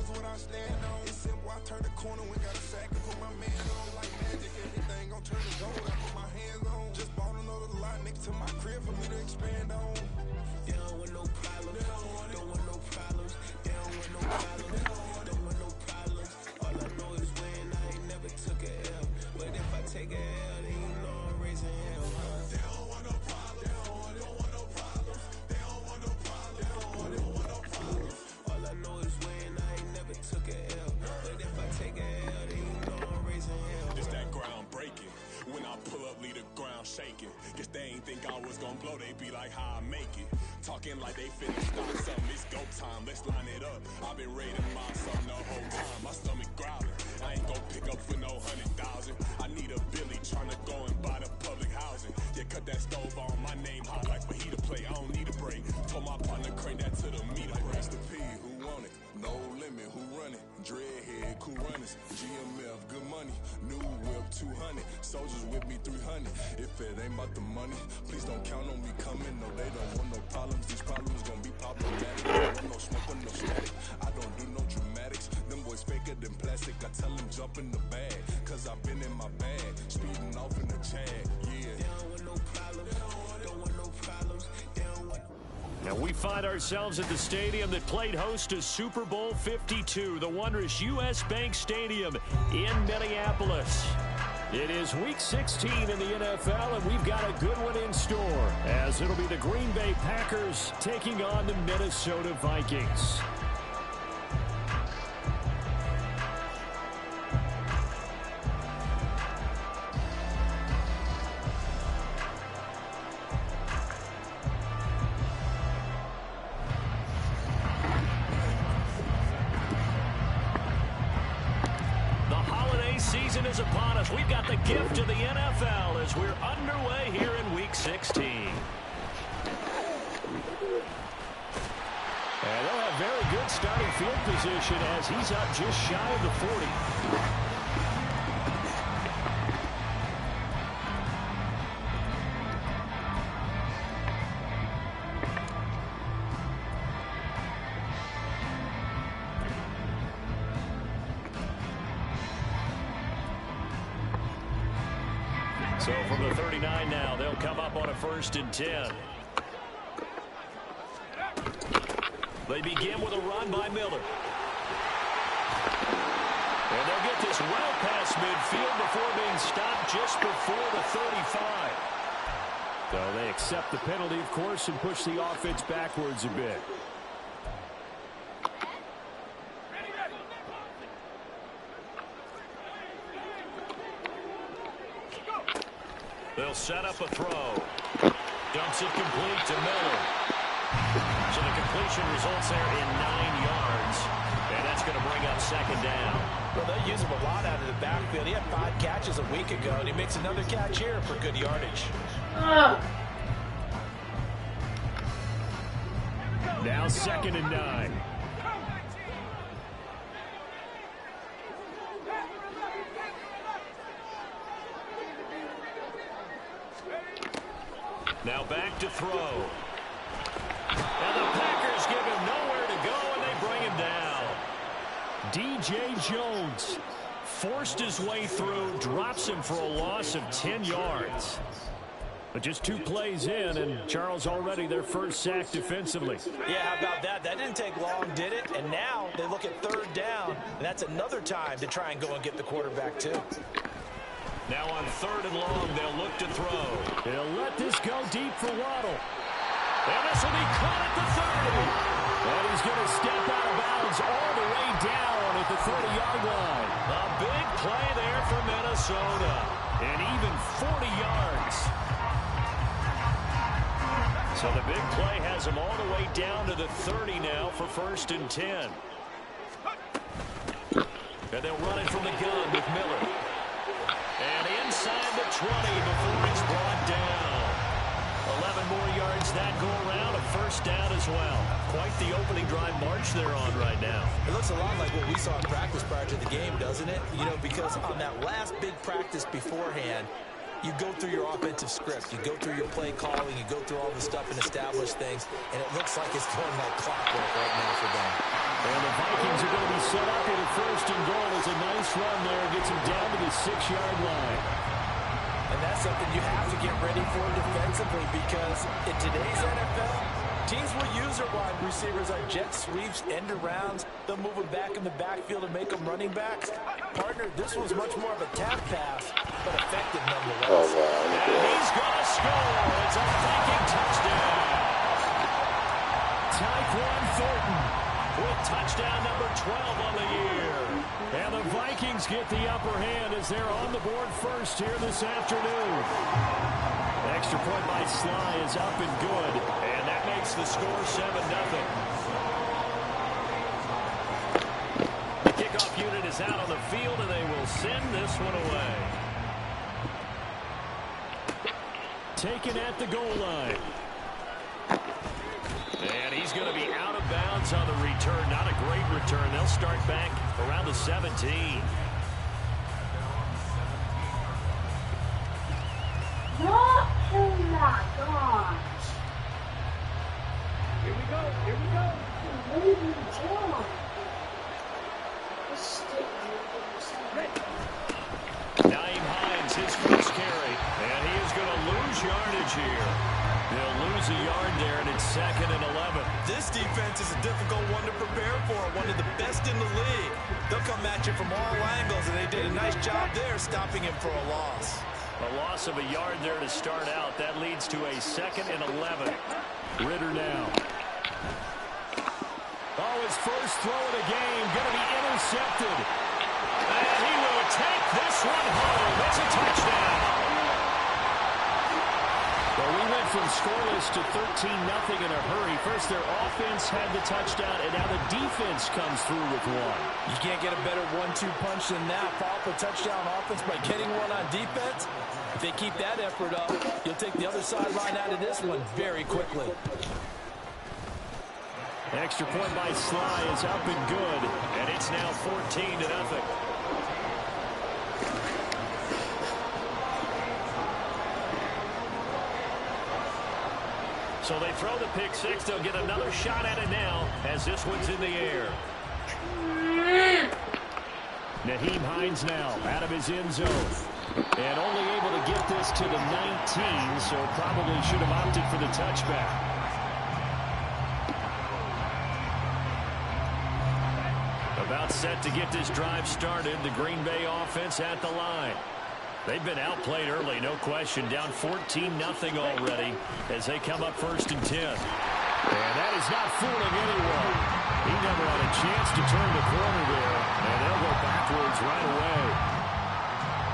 is what I stand on. It's simple, I turn the corner, we got a sack and put my man on like magic. Everything gon' turn to gold, I put my hands on. Just bought another lot next to my crib for me to expand on. They don't want no problems, don't want no problems. They don't want no problems, don't want no problems. All I know is when I ain't never took a L. But if I take a L, then you know I'm raising hell, huh? They don't want no problems, they don't want no problems. They don't want no problems, they don't want no problems. All I know is when I ain't never took a L. But if I take a L, then you know I'm raising hell. It's that ground breaking. When I pull up, leave the ground shaking. Guess they ain't think I was gonna blow, they be like, how I make it. Talking like they finna stop something, it's go time, let's line it up. I've been raiding my son the whole time, my stomach growling. I ain't gon' pick up for no 100,000. I need a Billy tryna go and buy the public housing. Yeah, cut that stove on, my name hot like fajita plate. I don't need a break. Told my partner crank that to the meter. Like Mr. P, who want it? No limit, who run it? Dreadhead, cool runners. GMF, good money. New whip, 200. Soldiers with me, 300. If it ain't about the money, please don't count on me coming. No, they don't want no problems. These problems gon' be problematic. I don't want no smoke or no static. I don't do no dramatics. Them boys faker than plastic. I tell them jump in the bag, cause I've been in my bag. Speeding off in the Jag, yeah. They don't want no problems. Don't want no problems. They don't want. Now we find ourselves at the stadium that played host to Super Bowl 52, the wondrous U.S. Bank Stadium in Minneapolis. It is Week 16 in the NFL, and we've got a good one in store, as it'll be the Green Bay Packers taking on the Minnesota Vikings. Season is upon us. We've got the gift of the NFL as we're underway here in Week 16. And they'll have very good starting field position as he's up just shy of the 40. So from the 39 now, they'll come up on a 1st and 10. They begin with a run by Miller. And they'll get this well past midfield before being stopped just before the 35. So they accept the penalty, of course, and push the offense backwards a bit. They'll set up a throw. Dumps it complete to Miller. So the completion results there in 9 yards. And that's going to bring up 2nd down. Well, they'll use him a lot out of the backfield. He had 5 catches a week ago, and he makes another catch here for good yardage. Now 2nd and 9. Now back to throw. And the Packers give him nowhere to go, and they bring him down. D.J. Jones forced his way through, drops him for a loss of 10 yards. But just 2 plays in, and Charles already their first sack defensively. Yeah, how about that? That didn't take long, did it? And now they look at 3rd down, and that's another time to try and go and get the quarterback, too. Now on 3rd and long, they'll look to throw. They'll let this go deep for Waddle. And this will be caught at the 30. And he's going to step out of bounds all the way down at the 30-yard line. A big play there for Minnesota. And even 40 yards. So the big play has him all the way down to the 30 now for 1st and 10. And they'll run it from the gun with Miller. And inside the 20 before it's brought down. 11 more yards that go around, a 1st down as well. Quite the opening drive march they're on right now. It looks a lot like what we saw in practice prior to the game, doesn't it? You know, because on that last big practice beforehand, you go through your offensive script. You go through your play calling. You go through all the stuff and establish things. And it looks like it's going like clockwork right now for them. And the Vikings Vikings are going to be set up with a first and goal. It's a nice run there. Gets him down to the 6-yard line. And that's something you have to get ready for defensively, because in today's NFL, teams will use their wide receivers on jet sweeps, end arounds. They'll move them back in the backfield and make them running backs. Partner, this was much more of a tap pass, but effective nonetheless. And he's going to score. It's a Viking touchdown. Tyquan Thornton with touchdown number 12 on the year. And the Vikings get the upper hand as they're on the board first here this afternoon. Extra point by Sly is up and good, and that makes the score 7-0. The kickoff unit is out on the field, and they will send this one away. Taken at the goal line. And he's going to be out of bounds on the return. Not a great return. They'll start back around the 17. Oh my gosh. Here we go. Here we go. Lady John. Naeem Hines, his first carry. And he is going to lose yardage here. They'll lose a yard there, and it's 2nd and 11. This defense is a difficult one to prepare for, one of the best in the league. They'll come at you from all angles, and they did a nice job there stopping him for a loss. A loss of a yard there to start out. That leads to a 2nd and 11. Ritter now. Oh, his first throw of the game going to be intercepted. And he will take this one home. It's a touchdown. Well, we went from scoreless to 13-0 in a hurry. First, their offense had the touchdown, and now the defense comes through with one. You can't get a better 1-2 punch than that. Follow up a touchdown offense by getting one on defense. If they keep that effort up, you'll take the other sideline out of this one very quickly. Extra point by Sly is up and good, and it's now 14-0. So they throw the pick six. They'll get another shot at it now as this one's in the air. Naeem Hines now out of his end zone. And only able to get this to the 19, so probably should have opted for the touchback. About set to get this drive started. The Green Bay offense at the line. They've been outplayed early, no question. Down 14-0 already as they come up 1st and 10. And that is not fooling anyone. He never had a chance to turn the corner there, and they'll go backwards right away.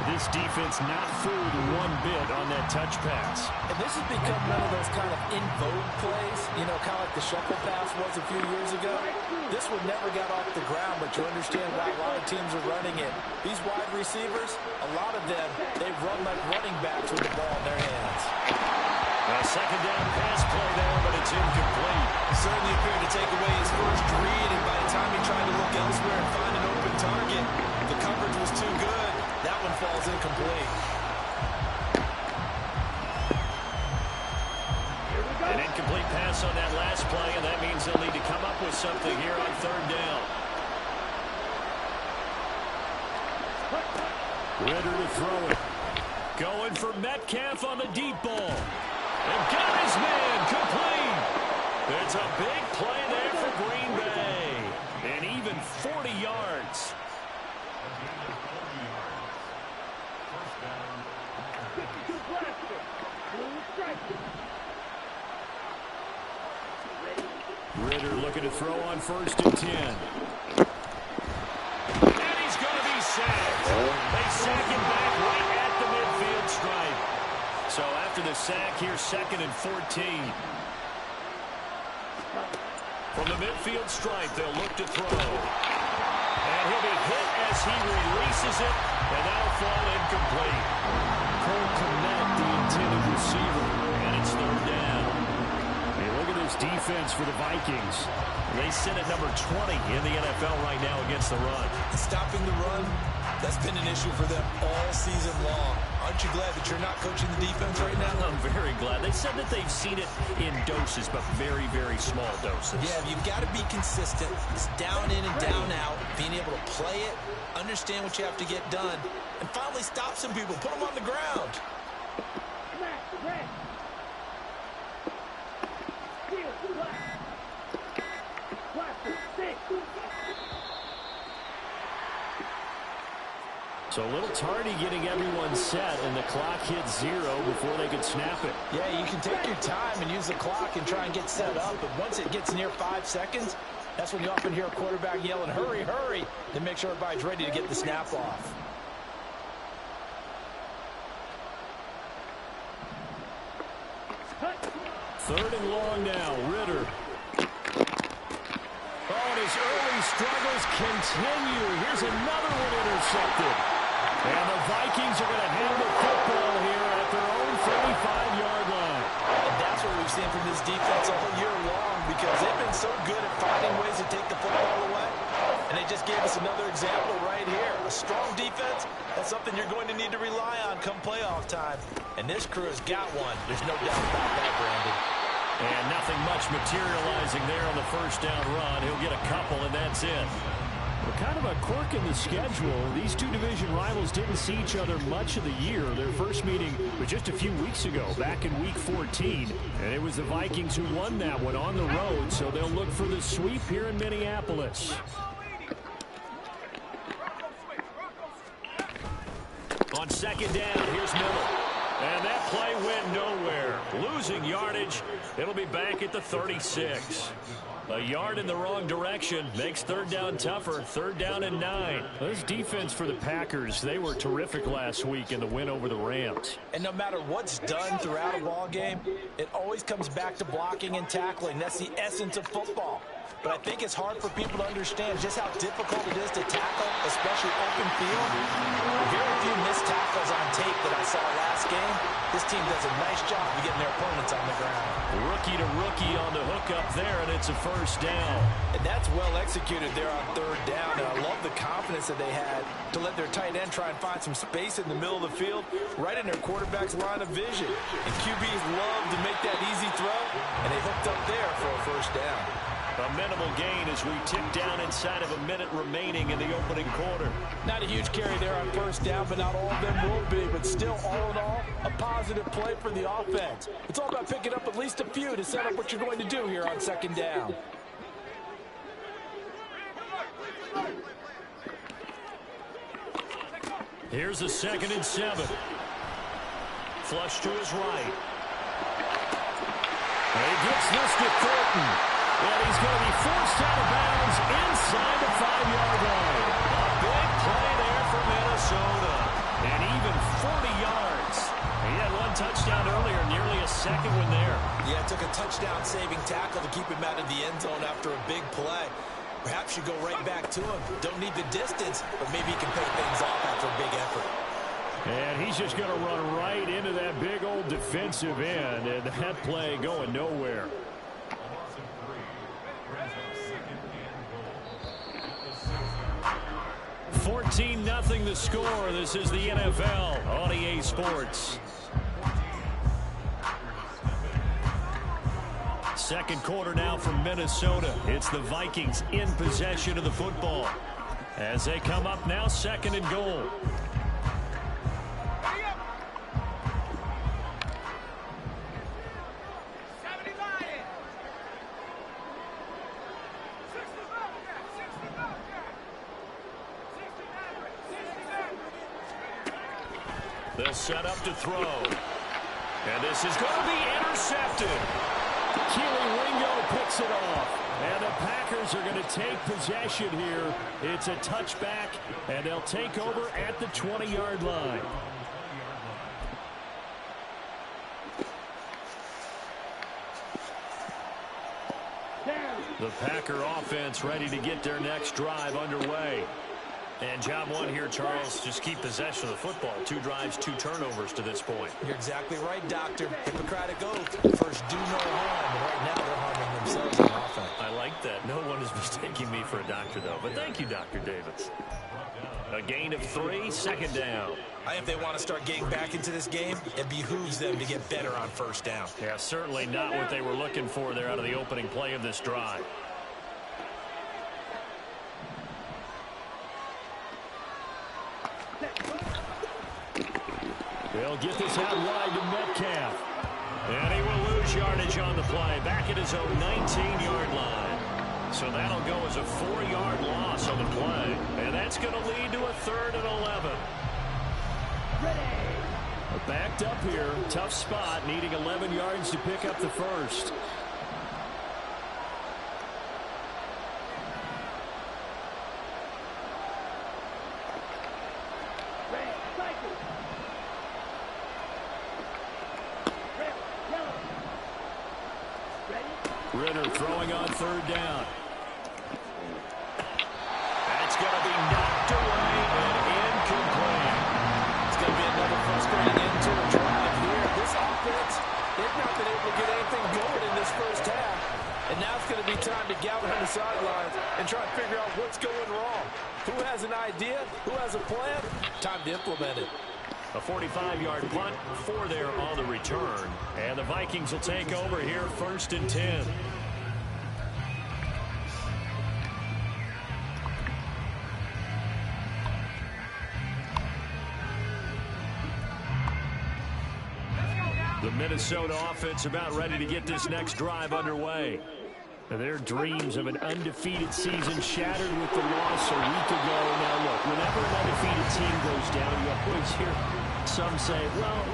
This defense not fooled one bit on that touch pass. And this has become one of those kind of in vogue plays, you know, kind of like the shuffle pass was a few years ago. This one never got off the ground, but you understand why a lot of teams are running it. These wide receivers, a lot of them, they run like running backs with the ball in their hands. A 2nd down pass play there, but it's incomplete. Certainly appeared to take away his first read, and by the time he tried to look elsewhere and find an open target, the coverage was too good. That one falls incomplete. An incomplete pass on that last play, and that means they'll need to come up with something here on 3rd down. Ritter to throw it. Going for Metcalf on the deep ball. And got his man complete. It's a big play there for Green Bay. And even 40 yards. Ritter looking to throw on 1st and 10. And he's going to be sacked. They sack him back right at the midfield stripe. So after the sack here, 2nd and 14. From the midfield stripe, they'll look to throw. And he'll be hit as he releases it, and that'll fall incomplete. Cole Kmet, the intended receiver, and it's 3rd down. Hey, look at this defense for the Vikings. They sit at number 20 in the NFL right now against the run. Stopping the run, that's been an issue for them all season long. Aren't you glad that you're not coaching the defense right now? I'm very glad. They said that they've seen it in doses, but very, very small doses. Yeah, you've got to be consistent. It's down in and down out. Being able to play it, understand what you have to get done, and finally stop some people. Put them on the ground. So a little tardy getting everyone set, and the clock hits 0 before they could snap it. Yeah, you can take your time and use the clock and try and get set up, but once it gets near 5 seconds, that's when you often hear a quarterback yelling, hurry, hurry, then make sure everybody's ready to get the snap off. Third and long now, Ritter. Oh, and his early struggles continue. Here's another one intercepted. And the Vikings are going to have the football here at their own 35-yard line. And that's what we've seen from this defense all year long, because they've been so good at finding ways to take the football away. And they just gave us another example right here. A strong defense, that's something you're going to need to rely on come playoff time. And this crew has got one. There's no doubt about that, Brandon. And nothing much materializing there on the first down run. He'll get a couple, and that's it. Well, kind of a quirk in the schedule. These two division rivals didn't see each other much of the year. Their first meeting was just a few weeks ago, back in Week 14. And it was the Vikings who won that one on the road, so they'll look for the sweep here in Minneapolis. On second down, here's Miller. And that play went nowhere. Losing yardage. It'll be back at the 36. A yard in the wrong direction makes third down tougher. Third down and 9. This defense for the Packers, they were terrific last week in the win over the Rams. And no matter what's done throughout a ball game, it always comes back to blocking and tackling. That's the essence of football. But I think it's hard for people to understand just how difficult it is to tackle, especially open field. Very few missed tackles on tape that I saw last game. This team does a nice job of getting their opponents on the ground. Rookie to rookie on the hook up there, and it's a first down. And that's well executed there on third down. And I love the confidence that they had to let their tight end try and find some space in the middle of the field, right in their quarterback's line of vision. And QBs love to make that easy throw, and they hooked up there for a first down. A minimal gain as we tick down inside of a minute remaining in the opening quarter. Not a huge carry there on first down, but not all of them will be. But still, all in all, a positive play for the offense. It's all about picking up at least a few to set up what you're going to do here on second down. Here's a 2nd and 7. Flush to his right. And he gets this to Thornton. And he's going to be forced out of bounds inside the 5-yard line. A big play there for Minnesota. And even 40 yards. He had one touchdown earlier, nearly a second one there. Yeah, it took a touchdown-saving tackle to keep him out of the end zone after a big play. Perhaps you go right back to him. Don't need the distance, but maybe he can pay things off after a big effort. And he's just going to run right into that big old defensive end. And that play going nowhere. 14-0 the score. This is the NFL on EA Sports. Second quarter now from Minnesota. It's the Vikings in possession of the football. As they come up now, 2nd and goal. They'll set up to throw. And this is going to be intercepted. Keely Ringo picks it off. And the Packers are going to take possession here. It's a touchback, and they'll take over at the 20-yard line. The Packer offense ready to get their next drive underway. And job one here, Charles, just keep possession of the football. 2 drives, 2 turnovers to this point. You're exactly right, Doctor. Hippocratic oath. First, do no harm. And right now, they're harming themselves on offense. I like that. No one has mistaking me for a doctor, though. But thank you, Dr. Davis. A gain of 3, second down. If they want to start getting back into this game, it behooves them to get better on first down. Yeah, certainly not what they were looking for there out of the opening play of this drive. They'll get this out wide to Metcalf. And he will lose yardage on the play. Back at his own 19-yard line. So that'll go as a 4-yard loss on the play. And that's going to lead to a 3rd and 11. Backed up here. Tough spot. Needing 11 yards to pick up the first. Ritter throwing on 3rd down. That's going to be knocked away and incomplete. It's going to be another frustrating end to a drive here. This offense, they've not been able to get anything going in this first half. And now it's going to be time to gather on the sidelines and try to figure out what's going wrong. Who has an idea? Who has a plan? Time to implement it. A 45-yard punt, 4 there on the return. And the Vikings will take over here, 1st and 10. The Minnesota offense about ready to get this next drive underway. Their dreams of an undefeated season shattered with the loss a week ago. Now, look, whenever an undefeated team goes down, you always hear some say, well,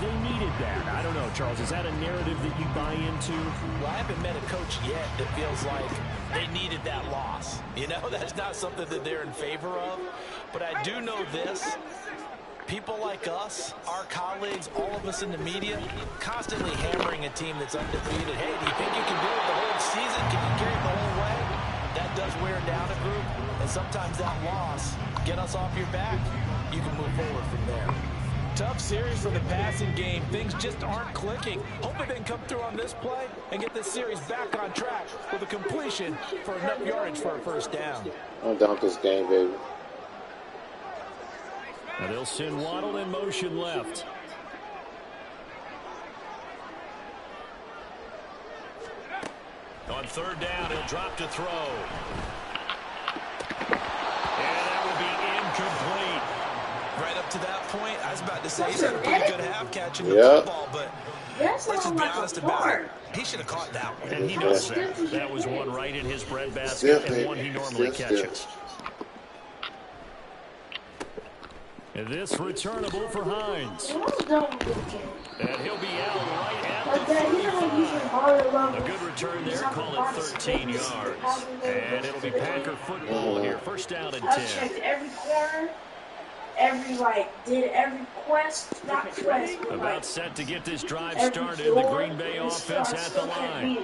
they needed that. I don't know, Charles. Is that a narrative that you buy into? Well, I haven't met a coach yet that feels like they needed that loss. You know, that's not something that they're in favor of. But I do know this. People like us, our colleagues, all of us in the media, constantly hammering a team that's undefeated. Hey, do you think you can do it the whole season? Can you carry it the whole way? That does wear down a group. And sometimes that loss, get us off your back, you can move forward from there. Tough series for the passing game. Things just aren't clicking. Hoping they can come through on this play and get this series back on track with a completion for enough yardage for a first down. I'm down this game, baby. And they'll send Waddle in motion left. On 3rd down, he'll drop to throw. And that will be incomplete. Right up to that point, I was about to say he's had a pretty good half catching the football, but let's just be honest about it. He should have caught that one. And he knows that. That was one right in his breadbasket and one he normally catches. And this returnable for Hines. And he'll be out right at the 35. A good return there, call it 13 yards. And it'll be Packer football here, 1st down and 10. I checked every corner, did every quest, not quest. About set to get this drive started, the Green Bay offense at the line.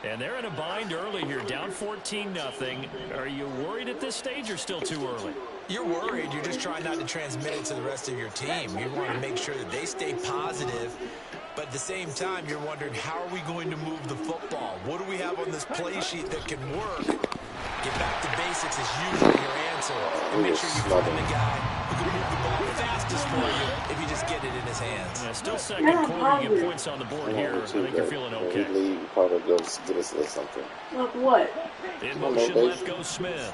And they're in a bind early here, down 14-0. Are you worried at this stage or still too early? You're worried. You're just trying not to transmit it to the rest of your team. You want to make sure that they stay positive. But at the same time, you're wondering, how are we going to move the football? What do we have on this play sheet that can work? Get back to basics is usually your answer. And make sure you find the guy who can move the ball fastest for you if you just get it in his hands. Yeah, still second quarter, you get points on the board here. I think you're feeling okay. You probably go get us something. Like what? In motion left goes Smith.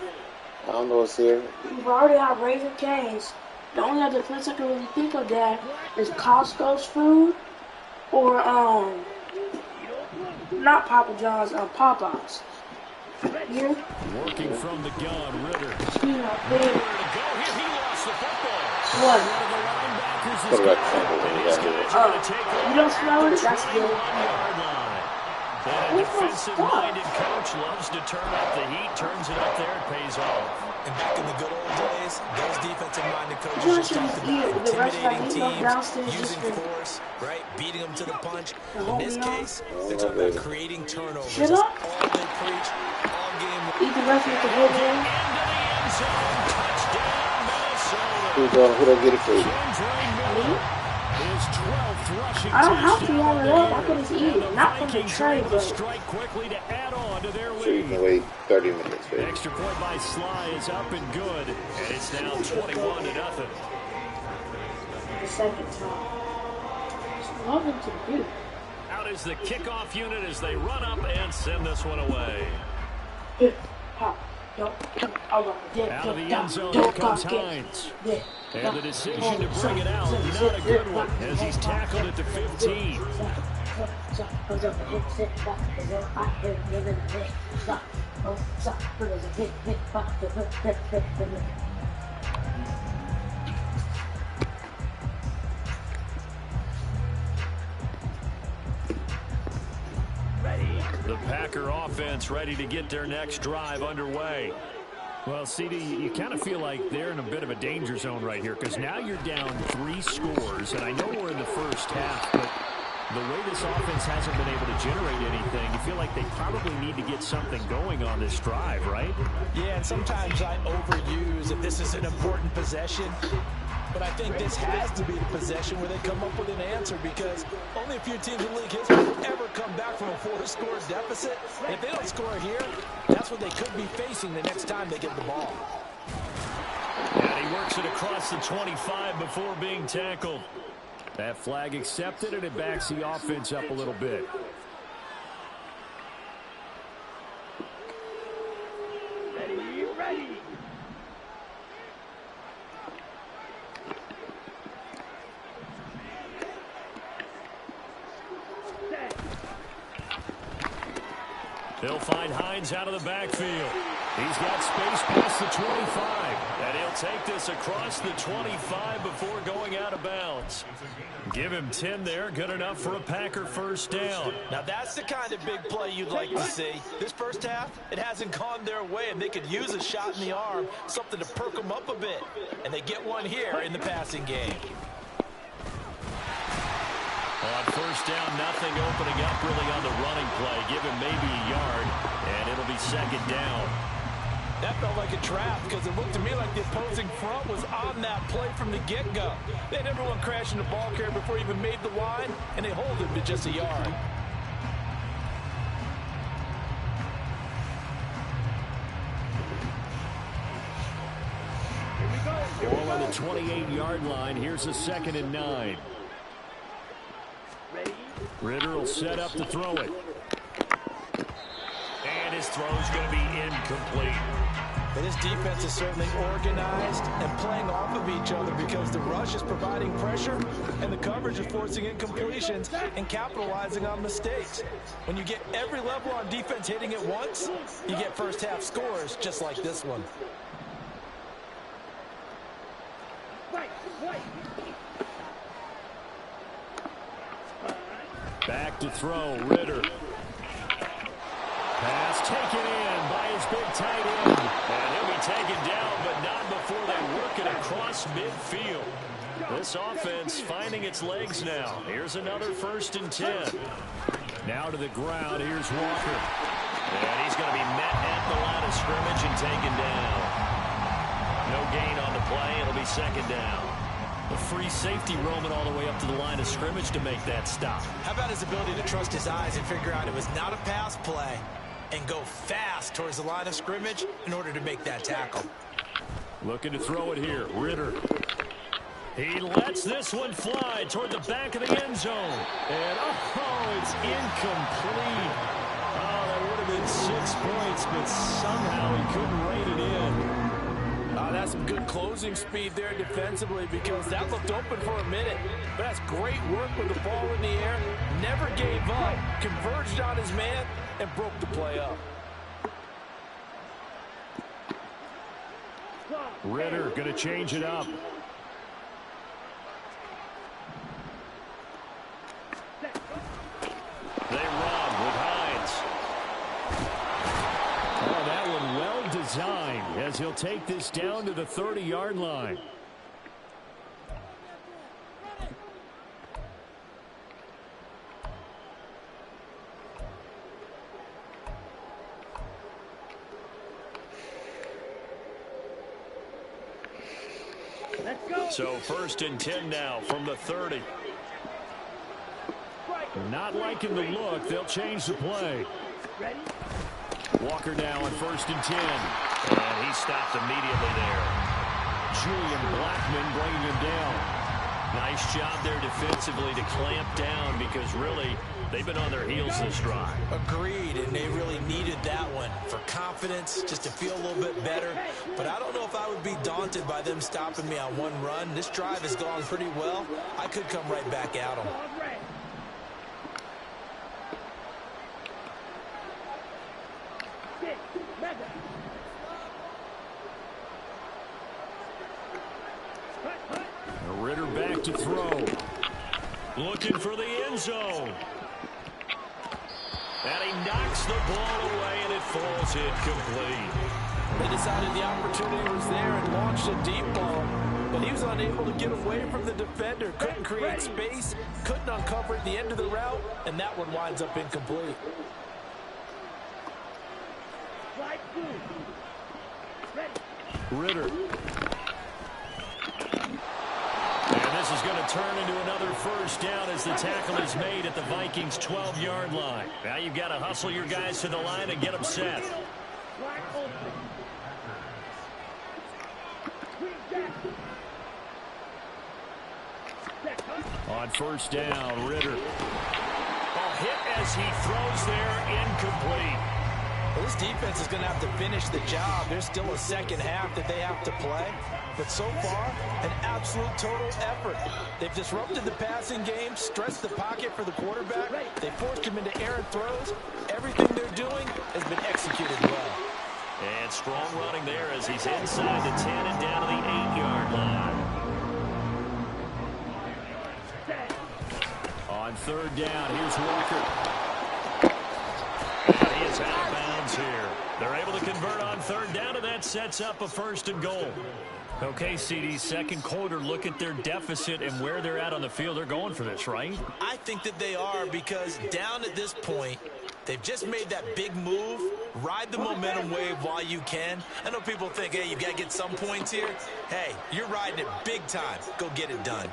I don't know what's here. We've already had Raising Cane's. The only other place I can really think of that is Costco's food or not Papa John's, Popeyes. Here. Working from the gun, Ritter. Yeah, Nowhere to go here. He lost the football. What? One of the linebackers is Put it back gone. And these guys are going to take over You don't smell it? the That's good. 21-yard line. And a defensive-minded coach loves to turn up the heat, turns it up there, it pays off. And back in the good old days, those defensive-minded coaches just talked about intimidating teams, using force, right, beating them to the punch. In this case, they're talking about creating turnovers. That's all they preach all game. Eat the rest of the whole game. Into the end zone, touchdown, Minnesota. Who don't get it for you? Kendra Miller his 12th rushing I don't have to touchdown have of it the up. year. I can just eat And it. the Not from the Vikings are tray, able to but strike quickly to add on to their So you lead. can wait 30 minutes, baby. Extra point by Sly is up and good, and it's now 21-0. the second time. Just nothing to do. Out is the kickoff unit as they run up and send this one away. Out of the end zone, here comes Hines. And the decision to bring it out, not a good one, as he's tackled at the 15. The Packer offense ready to get their next drive underway. Well, CD, you kind of feel like they're in a bit of a danger zone right here because now you're down 3 scores, and I know we're in the first half, but the way this offense hasn't been able to generate anything, you feel like they probably need to get something going on this drive, right? Yeah, and sometimes I overuse if this is an important possession. But I think this has to be the possession where they come up with an answer because only a few teams in league history have ever come back from a 4-score deficit. And if they don't score here, that's what they could be facing the next time they get the ball. And he works it across the 25 before being tackled. That flag accepted, and it backs the offense up a little bit. Ready. They'll find Hines out of the backfield. He's got space past the 25. And he'll take this across the 25 before going out of bounds. Give him 10 there. Good enough for a Packer first down. Now that's the kind of big play you'd like to see. This first half, it hasn't gone their way, and they could use a shot in the arm, something to perk them up a bit. And they get one here in the passing game. On first down, nothing opening up really on the running play. Give him maybe a yard, and it'll be second down. That felt like a trap because it looked to me like the opposing front was on that play from the get-go. They had everyone crashing the ball carrier before he even made the line, and they hold him to just a yard. Ball on the 28-yard line. Here's a 2nd and 9. Ritter will set up to throw it. And his throw's going to be incomplete. But this defense is certainly organized and playing off of each other because the rush is providing pressure and the coverage is forcing incompletions and capitalizing on mistakes. When you get every level on defense hitting it once, you get first half scores just like this one. Back to throw, Ritter. Pass taken in by his big tight end. And he'll be taken down, but not before they work it across midfield. This offense finding its legs now. Here's another 1st and 10. Now to the ground, here's Walker. And he's going to be met at the line of scrimmage and taken down. No gain on the play. It'll be 2nd down. A free safety roaming all the way up to the line of scrimmage to make that stop. How about his ability to trust his eyes and figure out it was not a pass play and go fast towards the line of scrimmage in order to make that tackle. Looking to throw it here, Ritter. He lets this one fly toward the back of the end zone. And, oh, it's incomplete. Oh, that would have been 6 points, but somehow he couldn't rein it in. That's some good closing speed there defensively because that looked open for a minute. But that's great work with the ball in the air. Never gave up, converged on his man, and broke the play up. Ritter going to change it up. They run with Hines. Oh, that one well designed as he'll take this down to the 30-yard line. So 1st and 10 now from the 30. Not liking the look. They'll change the play. Ready? Walker now on 1st and 10. And he stopped immediately there. Julian Blackmon bringing him down. Nice job there defensively to clamp down because really they've been on their heels this drive. Agreed, and they really needed that one for confidence, just to feel a little bit better. But I don't know if I would be daunted by them stopping me on one run. This drive has gone pretty well. I could come right back at them. Ritter back to throw. Looking for the end zone. And he knocks the ball away, and it falls incomplete. They decided the opportunity was there and launched a deep ball, but he was unable to get away from the defender. Couldn't create space, couldn't uncover at the end of the route, and that one winds up incomplete. Ritter. And this is going to turn into another first down as the tackle is made at the Vikings' 12-yard line. Now you've got to hustle your guys to the line and get them set. On 1st down, Ritter. Hit as he throws there, incomplete. Well, this defense is going to have to finish the job. There's still a second half that they have to play. But so far, an absolute total effort. They've disrupted the passing game, stretched the pocket for the quarterback. They forced him into errant throws. Everything they're doing has been executed well. And strong running there as he's inside the 10 and down to the 8-yard line. On 3rd down, here's Walker. And he is out of bounds here. They're able to convert on 3rd down, and that sets up a 1st and goal. Okay, CD, second quarter, look at their deficit and where they're at on the field. They're going for this, right? I think that they are, because down at this point, they've just made that big move. Ride the momentum wave while you can. I know people think, hey, you got to get some points here. Hey, you're riding it big time. Go get it done.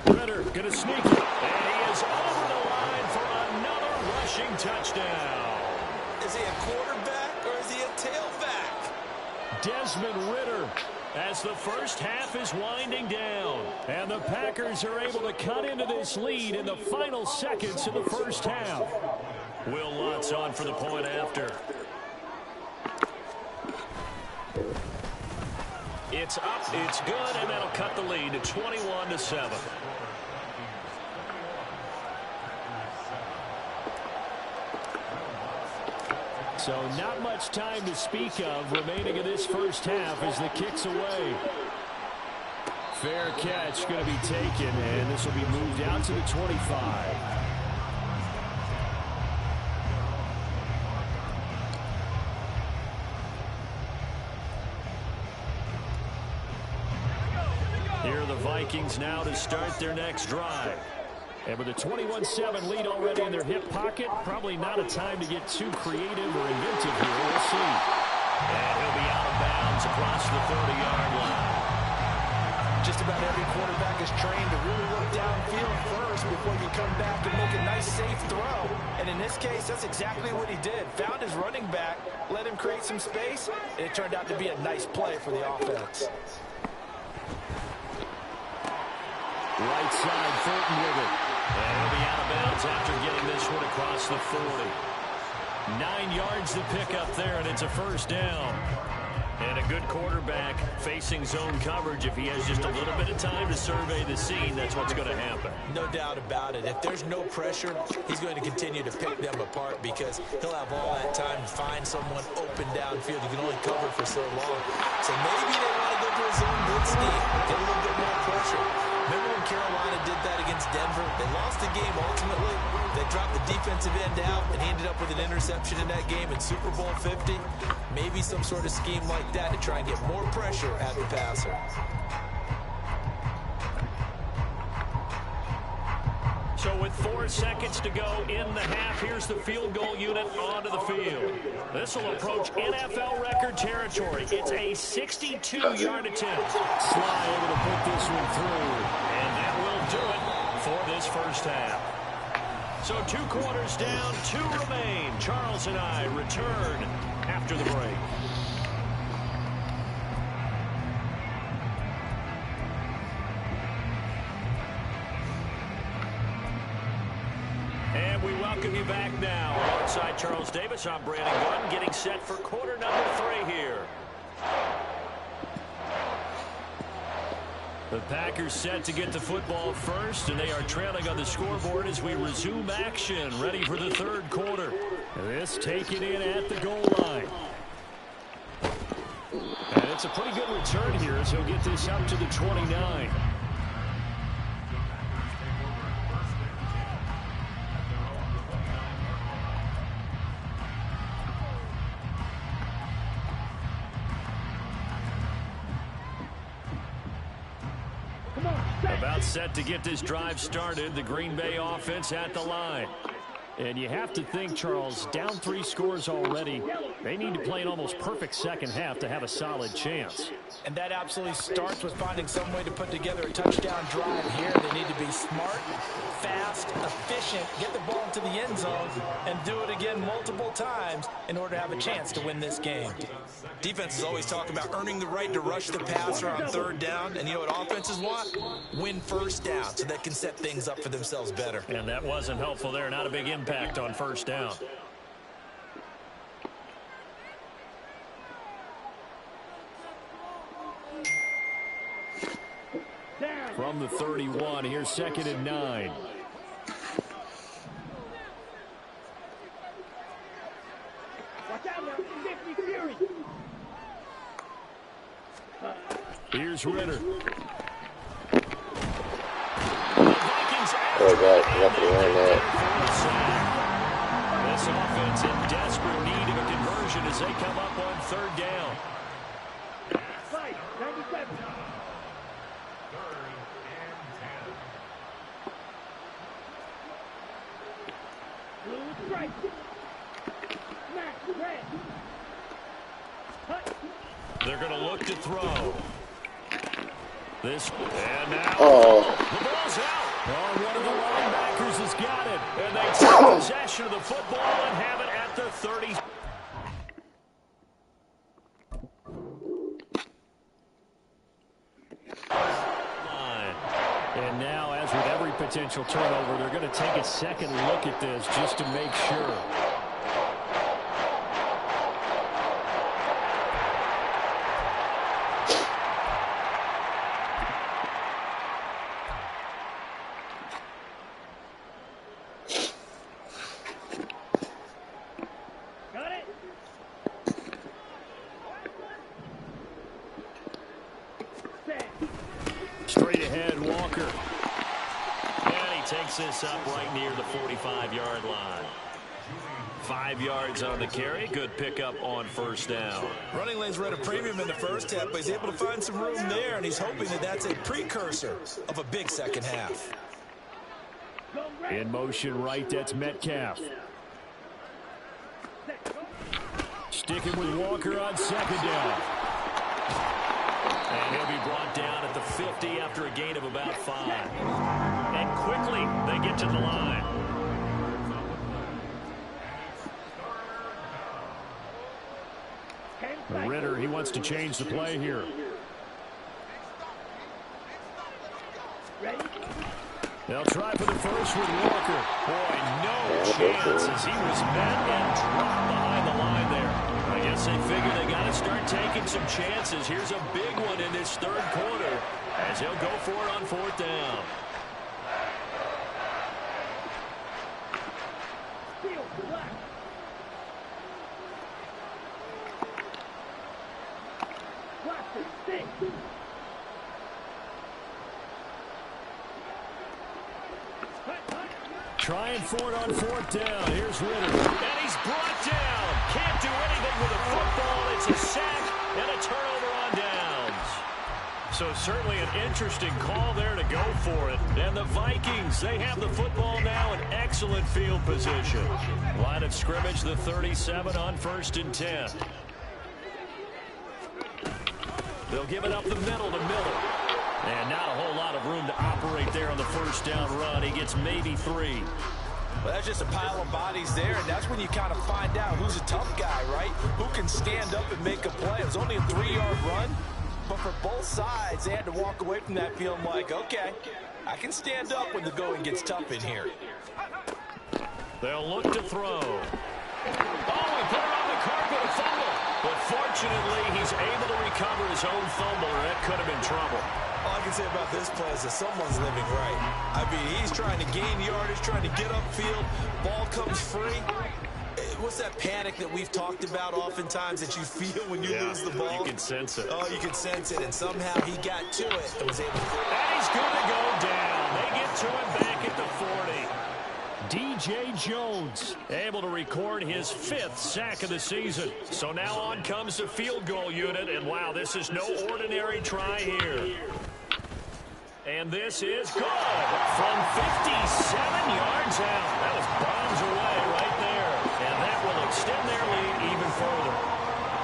Ritter going to sneak it. And he is over the line for another rushing touchdown. Is he a quarterback or is he a tailback? Desmond Ritter as the first half is winding down. And the Packers are able to cut into this lead in the final seconds of the first half. Will Lutz on for the point after. It's up, it's good, and that'll cut the lead to 21-7. So not much time to speak of remaining in this first half as the kick's away. Fair catch going to be taken, and this will be moved out to the 25. Here are the Vikings now to start their next drive. And with a 21-7 lead already in their hip pocket, probably not a time to get too creative or inventive here. We'll see. And he'll be out of bounds across the 30-yard line. Just about every quarterback is trained to really look downfield first before you come back and make a nice, safe throw. And in this case, that's exactly what he did. Found his running back, let him create some space, and it turned out to be a nice play for the offense. Right side, Fulton with it. And he'll be out of bounds after getting this one across the 40. 9 yards to pick up there, and it's a first down. And a good quarterback facing zone coverage. If he has just a little bit of time to survey the scene, that's what's going to happen. No doubt about it. If there's no pressure, he's going to continue to pick them apart because he'll have all that time to find someone open downfield. You can only cover for so long. So maybe they want to go to a zone blitz scheme, get a little bit more pressure. Remember when Carolina did that against Denver? They lost the game ultimately. They dropped the defensive end out, and he ended up with an interception in that game in Super Bowl 50. Maybe some sort of scheme like that to try and get more pressure at the passer. So with 4 seconds to go in the half, here's the field goal unit onto the field. This will approach NFL record territory. It's a 62-yard attempt. Sly able to put this one through. And that will do it for this first half. So 2 quarters down, 2 remain. Charles and I return after the break. And we welcome you back now. Alongside Charles Davis, I'm Brandon Gunn, getting set for quarter number 3 here. The Packers set to get the football first, and they are trailing on the scoreboard as we resume action, ready for the 3rd quarter. This taken in at the goal line. And it's a pretty good return here as he'll get this up to the 29. About set to get this drive started, the Green Bay offense at the line. And you have to think, Charles, down 3 scores already. They need to play an almost perfect second half to have a solid chance. And that absolutely starts with finding some way to put together a touchdown drive here. They need to be smart, fast, efficient, get the ball into the end zone, and do it again multiple times in order to have a chance to win this game. Defenses always talk about earning the right to rush the passer on 3rd down. And you know what offenses want? Win first down so they can set things up for themselves better. And that wasn't helpful there. Not a big impact on 1st down. From the 31, here's 2nd and 9. Here's Ritter. Oh, God, you have to run that. This offense in desperate need of a conversion as they come up on 3rd down. They're going to look to throw. And now the ball's out. Oh, one of the linebackers has got it. And they take possession of the football and have it at the 30. And now, as with every potential turnover, they're going to take a second look at this just to make sure. Straight ahead, Walker. And he takes this up right near the 45-yard line. 5 yards on the carry. Good pickup on 1st down. Running lanes were at a premium in the first half, but he's able to find some room there, and he's hoping that that's a precursor of a big second half. In motion right, that's Metcalf. Sticking with Walker on 2nd down. And he'll be brought down at the 50 after a gain of about 5. And quickly, they get to the line. Ritter, he wants to change the play here. They'll try for the first with Walker. Boy, no chance as he was met and dropped behind the line there. I guess they figure they got to start taking some chances. Here's a big one in this 3rd quarter as he'll go for it on 4th down. Trying for it on 4th down. Here's Ritter. And he's brought down. Can't do anything with a football. It's a sack and a turnover on downs. So So certainly an interesting call there to go for it. And the Vikings, they have the football now in excellent field position. Line of scrimmage, the 37 on 1st and 10. They'll give it up the middle to Miller. And not a whole lot of room to operate there on the first down run. He gets maybe 3. Well, that's just a pile of bodies there, and that's when you kind of find out who's a tough guy, right? Who can stand up and make a play. It was only a 3-yard run, but for both sides, they had to walk away from that feeling like, okay, I can stand up when the going gets tough in here. They'll look to throw. Oh, he put it on the carpet, a fumble. But fortunately, he's able to recover his own fumble, or that could have been trouble. All I can say about this play is that someone's living right. I mean, he's trying to gain yardage, trying to get upfield. Ball comes free. What's that panic that we've talked about oftentimes that you feel when you lose the ball? You can sense it. Oh, you can sense it, and somehow he got to it and was able to. And he's going to go down. They get to him back at the 40. DJ Jones able to record his 5th sack of the season. So now on comes the field goal unit, and wow, this is no ordinary try here. And this is good from 57 yards out. That was bombs away right there, and that will extend their lead even further.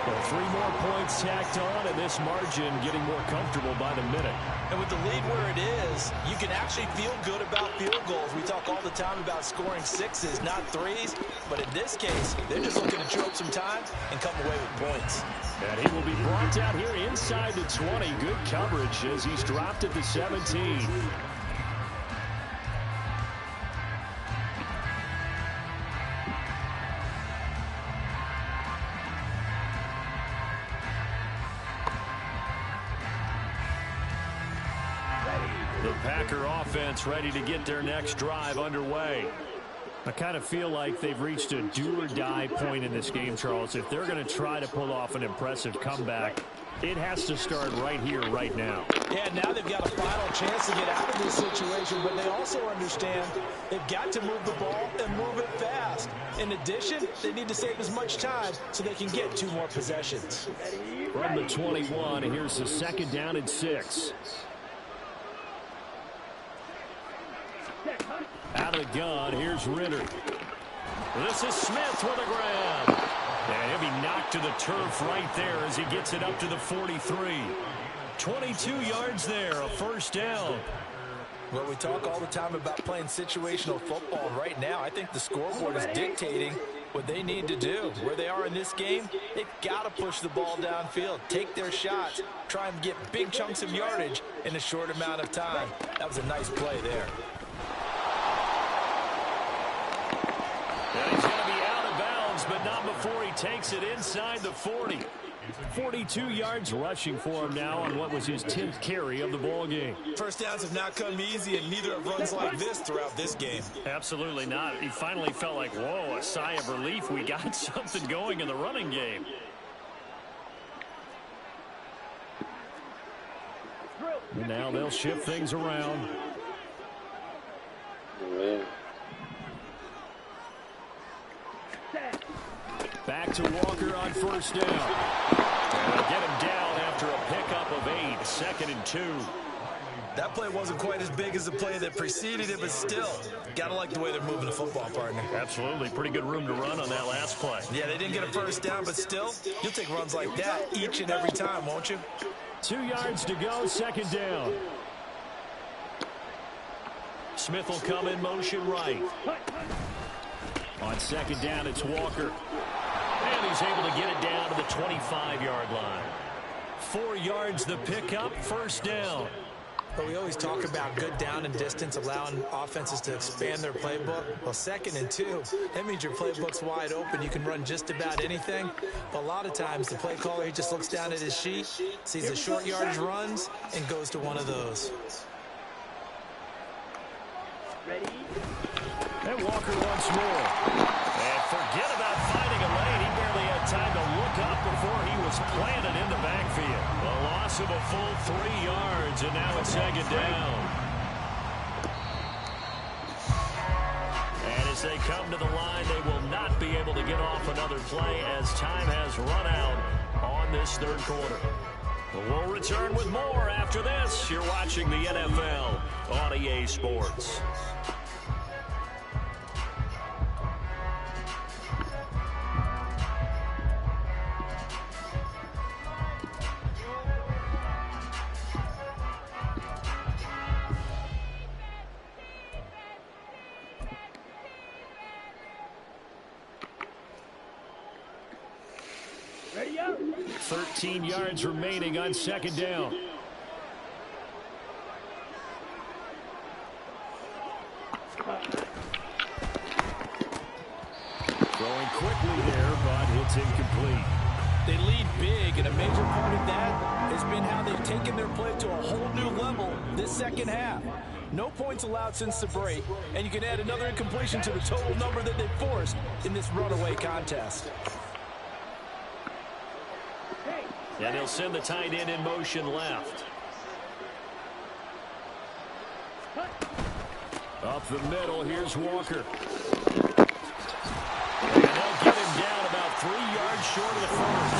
Well, 3 more points tacked on, and this margin getting more comfortable by the minute. And with the lead where it is, you can actually feel good about field goals. We talk all the time about scoring 6s, not 3s. But in this case, they're just looking to choke some time and come away with points. And he will be brought out here inside the 20. Good coverage as he's dropped at the 17. The Packer offense ready to get their next drive underway. I kind of feel like they've reached a do-or-die point in this game, Charles. If they're going to try to pull off an impressive comeback, it has to start right here, right now. Yeah, now they've got a final chance to get out of this situation, but they also understand they've got to move the ball and move it fast. In addition, they need to save as much time so they can get 2 more possessions. From the 21, here's the 2nd down and 6. Out of the gun, here's Ritter. This is Smith with a grab. And he'll be knocked to the turf right there as he gets it up to the 43. 22 yards there, a 1st down. Well, we talk all the time about playing situational football. Right now, I think the scoreboard is dictating what they need to do. Where they are in this game, they've got to push the ball downfield, take their shots, try and get big chunks of yardage in a short amount of time. That was a nice play there. And he's going to be out of bounds, but not before he takes it inside the 40. 42 yards rushing for him now on what was his 10th carry of the ball game. First downs have not come easy, and neither have runs like this throughout this game. Absolutely not. He finally felt like, whoa, a sigh of relief. We got something going in the running game. And now they'll shift things around. Yeah. Back to Walker on 1st down. And they'll get him down after a pickup of 8, 2nd and 2. That play wasn't quite as big as the play that preceded it, but still, gotta like the way they're moving the football, partner. Absolutely. Pretty good room to run on that last play. Yeah, they didn't get a 1st down, but still, you'll take runs like that each and every time, won't you? 2 yards to go, 2nd down. Smith will come in motion right. On 2nd down, it's Walker. And he's able to get it down to the 25-yard line. 4 yards the pickup, 1st down. But we always talk about good down and distance, allowing offenses to expand their playbook. Well, 2nd and 2, that means your playbook's wide open. You can run just about anything. But a lot of times, the play caller, he just looks down at his sheet, sees the short yardage runs, and goes to one of those. Ready? And Walker once more. And forget about finding a lane. He barely had time to look up before he was planted in the backfield. A loss of a full 3 yards, and now it's 2nd down. And as they come to the line, they will not be able to get off another play as time has run out on this 3rd quarter. We'll return with more after this. You're watching the NFL on EA Sports. Ready up. 13 yards remaining on second down. Throwing quickly there, but it's incomplete. They lead big, and a major part of that has been how they've taken their play to a whole new level this second half. No points allowed since the break, and you can add another incompletion to the total number that they forced in this runaway contest. And he'll send the tight end in motion left. Up the middle, here's Walker. And they'll get him down about 3 yards short of the first.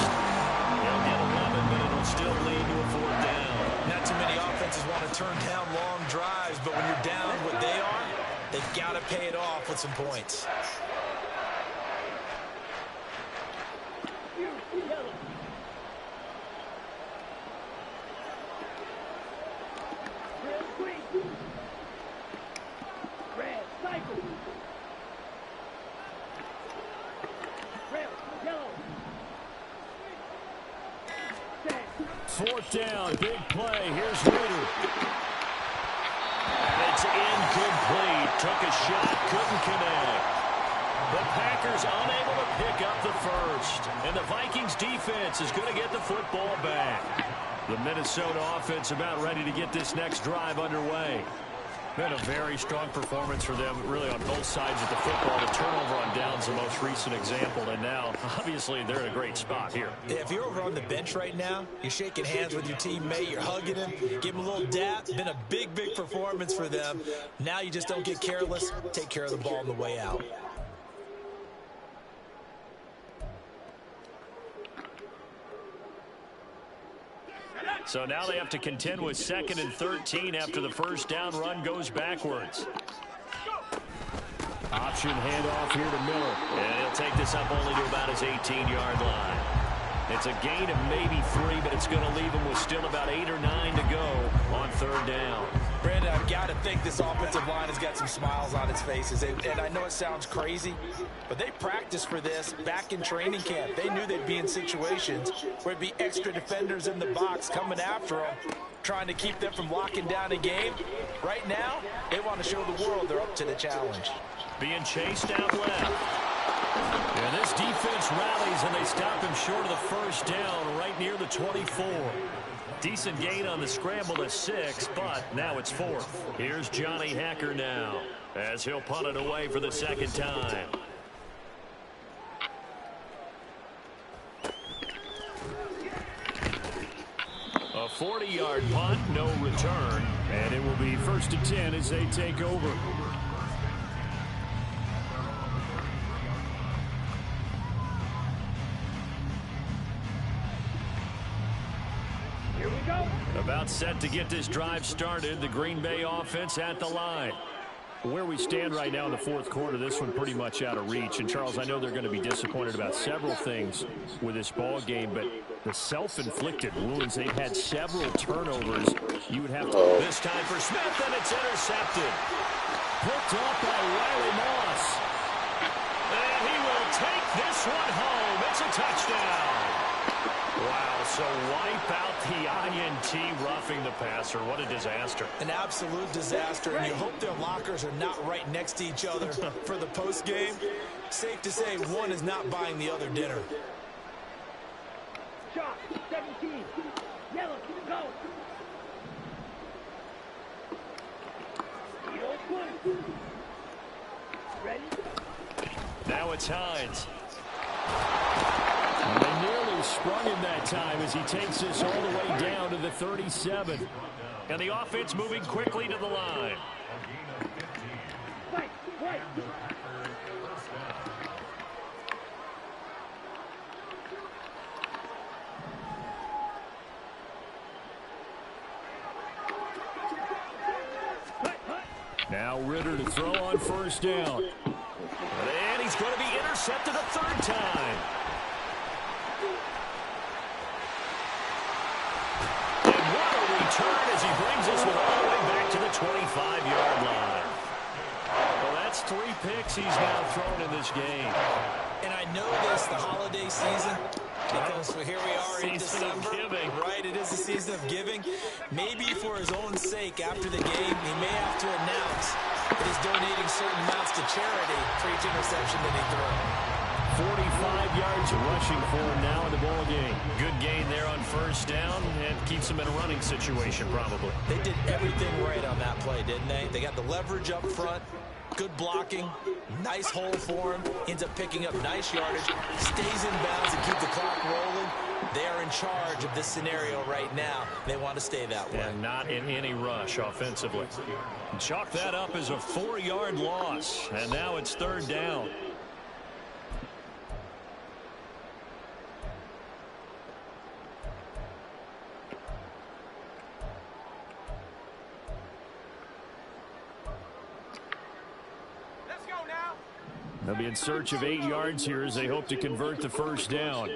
He'll get 11, but it'll still lead to a fourth down. Not too many offenses want to turn down long drives, but when you're down what they are, they've got to pay it off with some points. Fourth down, big play. Here's Reader. It's incomplete. Took a shot, couldn't connect. The Packers unable to pick up the first. And the Vikings defense is going to get the football back. The Minnesota offense about ready to get this next drive underway. Been a very strong performance for them, really on both sides of the football. The turnover on downs the most recent example, and now, obviously, they're in a great spot here. Yeah, if you're over on the bench right now, you're shaking hands with your teammate, you're hugging him, give him a little dap. Been a big, big performance for them. Now you just don't get careless. Take care of the ball on the way out. So now they have to contend with 2nd and 13 after the first down run goes backwards. Option handoff here to Miller. And he'll take this up only to about his 18-yard line. It's a gain of maybe 3, but it's going to leave him with still about 8 or 9 to go on third down. Brandon, I've got to think this offensive line has got some smiles on its faces. And I know it sounds crazy, but they practiced for this back in training camp. They knew they'd be in situations where it'd be extra defenders in the box coming after them, trying to keep them from locking down a game. Right now, they want to show the world they're up to the challenge. Being chased out left. And this defense rallies, and they stop him short of the first down right near the 24. Decent gain on the scramble to 6, but now it's 4th. Here's Johnny Hacker now as he'll punt it away for the second time. A 40-yard punt, no return, and it will be 1st and 10 as they take over. About set to get this drive started. The Green Bay offense at the line. Where we stand right now in the 4th quarter, this one pretty much out of reach. And, Charles, I know they're going to be disappointed about several things with this ball game, but the self-inflicted wounds, they've had several turnovers. You would have to... This time for Smith, and it's intercepted. Picked up by Riley Moss. And he will take this one home. It's a touchdown. Wow, so wipe out the INT roughing the passer. What a disaster. An absolute disaster, and you hope their lockers are not right next to each other for the postgame. Safe to say one is not buying the other dinner. Shot, 17. Yellow, go. Ready? Now it's Hines. And they nearly sprung him that time as he takes this all the way down to the 37. And the offense moving quickly to the line. Now Ritter to throw on first down. And he's going to be intercepted a third time. And what a return as he brings us all the way back to the 25-yard line. Well, that's 3 picks he's now thrown in this game. And I know this, the holiday season, because here we are in December. Right, it is the season of giving. Maybe for his own sake, after the game, he may have to announce that he's donating certain amounts to charity for each interception that he threw. 45 yards rushing for him now in the ball game. Good gain there on first down and keeps him in a running situation probably. They did everything right on that play, didn't they? They got the leverage up front, good blocking, nice hole for him, ends up picking up nice yardage, stays in bounds and keep the clock rolling. They are in charge of this scenario right now. They want to stay that way. And not in any rush offensively. Chalk that up as a 4-yard loss, and now it's third down. They'll be in search of 8 yards here as they hope to convert the first down.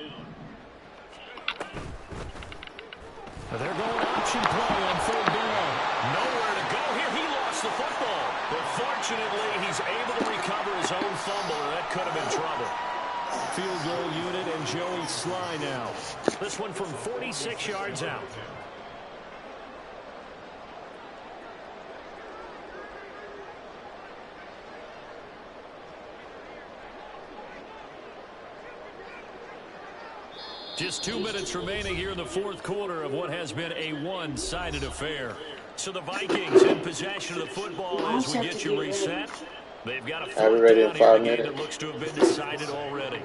They're going option play on third down. Nowhere to go here. He lost the football. But fortunately, he's able to recover his own fumble, or that could have been trouble. Field goal unit and Joey Sly now. This one from 46 yards out. Just 2 minutes remaining here in the fourth quarter of what has been a one-sided affair. So the Vikings in possession of the football as we get you reset. They've got a fourth down here in a game that looks to have been decided already.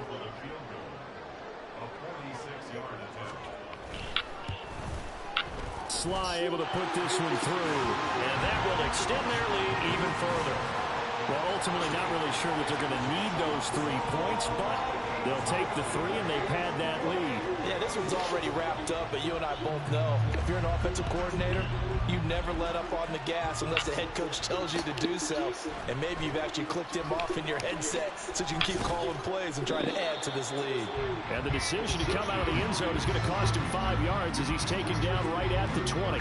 Sly able to put this one through, and that will extend their lead even further. Well, ultimately not really sure that they're going to need those 3 points, but they'll take the 3 and they pad that lead. Yeah, this one's already wrapped up, but you and I both know if you're an offensive coordinator, you never let up on the gas unless the head coach tells you to do so. And maybe you've actually clicked him off in your headset so you can keep calling plays and trying to add to this lead. And the decision to come out of the end zone is going to cost him 5 yards as he's taken down right at the 20.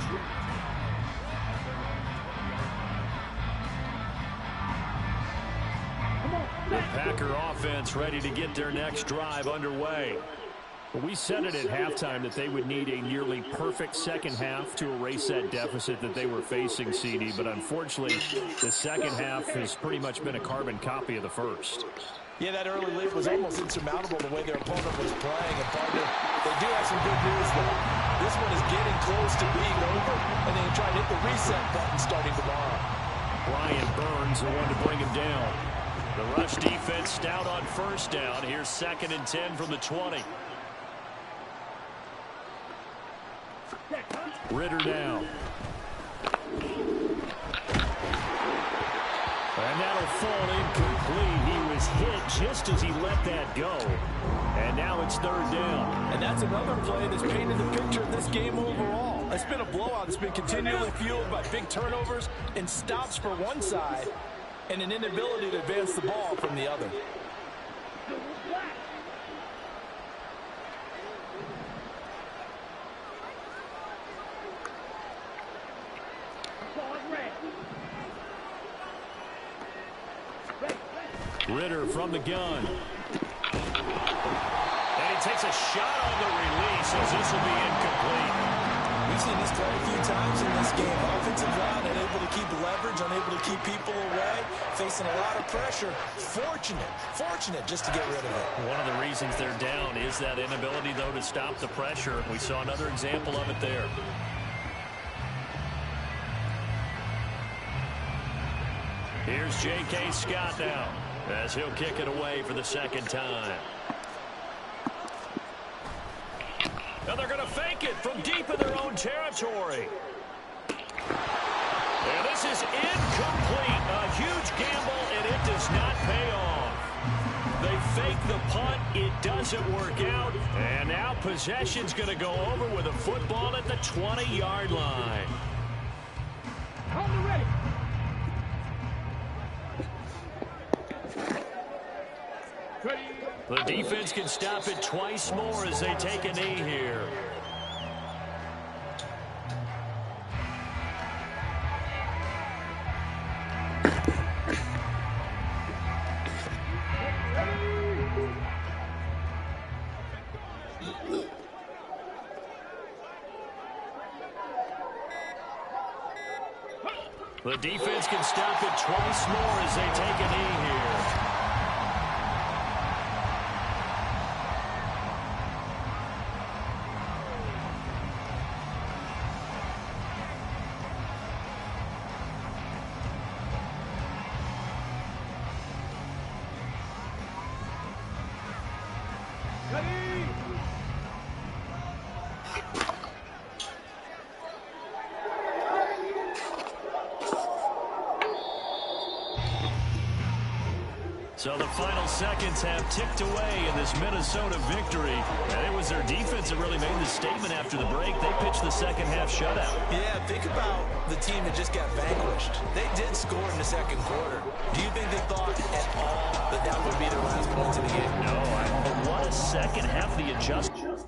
The Packer offense ready to get their next drive underway. We said it at halftime that they would need a nearly perfect second half to erase that deficit that they were facing, CD, but unfortunately the second half has pretty much been a carbon copy of the first. Yeah, that early lead was almost insurmountable the way their opponent was playing. And partner, they do have some good news, though. This one is getting close to being over, and they can try to hit the reset button starting tomorrow. Brian Burns, the one to bring him down. The rush defense stout on first down. Here's 2nd and 10 from the 20. Ritter now. And that'll fall incomplete. He was hit just as he let that go. And now it's third down. And that's another play that's painted the picture of this game overall. It's been a blowout that's been continually fueled by big turnovers and stops for one side and an inability to advance the ball from the other. Ritter from the gun. And he takes a shot on the release as this will be incomplete. We've seen this play a few times in this game. Offensive line unable to keep leverage, unable to keep people away, facing a lot of pressure. Fortunate just to get rid of it. One of the reasons they're down is that inability, though, to stop the pressure. We saw another example of it there. Here's J.K. Scott now as he'll kick it away for the second time. Now they're going to fake it from deep in their own territory. And this is incomplete. A huge gamble, and it does not pay off. They fake the punt. It doesn't work out. And now possession's going to go over with a football at the 20-yard line. Hold the ready. The defense can stop it twice more as they take a knee here. The defense can stop it twice more as they take a knee here. So the final seconds have ticked away in this Minnesota victory. And it was their defense that really made the statement after the break. They pitched the second half shutout. Yeah, think about the team that just got vanquished. They did score in the second quarter. Do you think they thought at all that that would be their last points of the game? No, but what a second half the adjustment.